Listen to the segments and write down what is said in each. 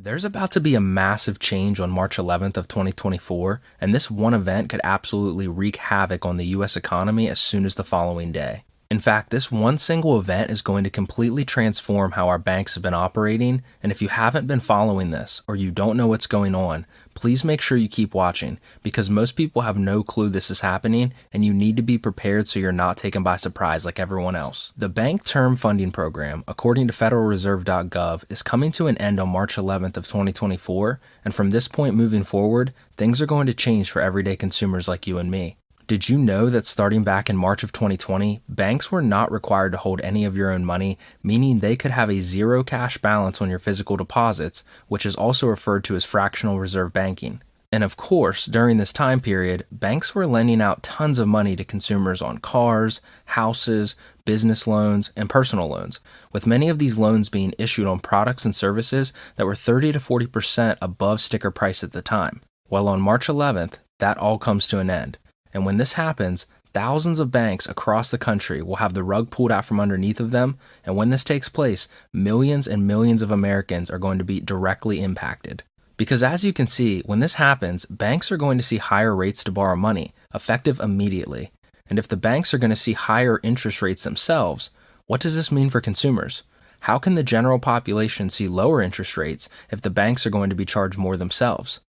There's about to be a massive change on March 11th of 2024, and this one event could absolutely wreak havoc on the US economy as soon as the following day. In fact, this one single event is going to completely transform how our banks have been operating, and if you haven't been following this or you don't know what's going on, please make sure you keep watching because most people have no clue this is happening and you need to be prepared so you're not taken by surprise like everyone else. The Bank Term Funding Program, according to federalreserve.gov, is coming to an end on March 11th of 2024, and from this point moving forward, things are going to change for everyday consumers like you and me. Did you know that starting back in March of 2020, banks were not required to hold any of your own money, meaning they could have a zero cash balance on your physical deposits, which is also referred to as fractional reserve banking. And of course, during this time period, banks were lending out tons of money to consumers on cars, houses, business loans, and personal loans, with many of these loans being issued on products and services that were 30 to 40% above sticker price at the time. Well, on March 11th, that all comes to an end. And when this happens, thousands of banks across the country will have the rug pulled out from underneath of them, and when this takes place, millions and millions of Americans are going to be directly impacted. Because as you can see, when this happens, banks are going to see higher rates to borrow money, effective immediately. And if the banks are going to see higher interest rates themselves, what does this mean for consumers? How can the general population see lower interest rates if the banks are going to be charged more themselves?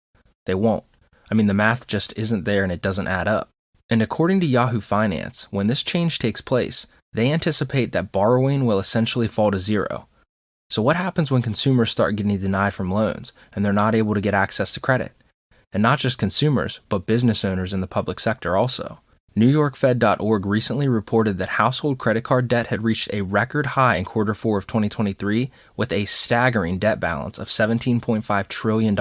They won't. I mean, the math just isn't there and it doesn't add up. And according to Yahoo Finance, when this change takes place, they anticipate that borrowing will essentially fall to zero. So what happens when consumers start getting denied from loans and they're not able to get access to credit? And not just consumers, but business owners in the public sector also. NewYorkFed.org recently reported that household credit card debt had reached a record high in Q4 of 2023 with a staggering debt balance of $17.5 trillion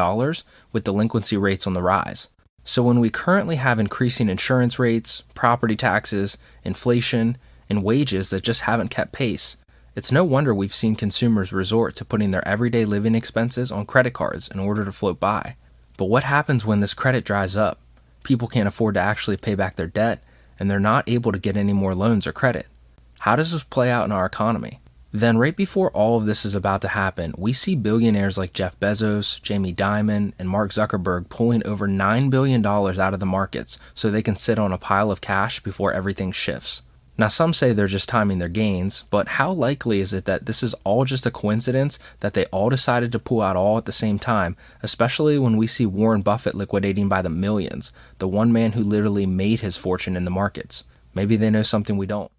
with delinquency rates on the rise. So when we currently have increasing insurance rates, property taxes, inflation, and wages that just haven't kept pace, it's no wonder we've seen consumers resort to putting their everyday living expenses on credit cards in order to float by. But what happens when this credit dries up? People can't afford to actually pay back their debt, and they're not able to get any more loans or credit. How does this play out in our economy? Then right before all of this is about to happen, we see billionaires like Jeff Bezos, Jamie Dimon, and Mark Zuckerberg pulling over $9 billion out of the markets so they can sit on a pile of cash before everything shifts. Now some say they're just timing their gains, but how likely is it that this is all just a coincidence that they all decided to pull out all at the same time, especially when we see Warren Buffett liquidating by the millions, the one man who literally made his fortune in the markets? Maybe they know something we don't.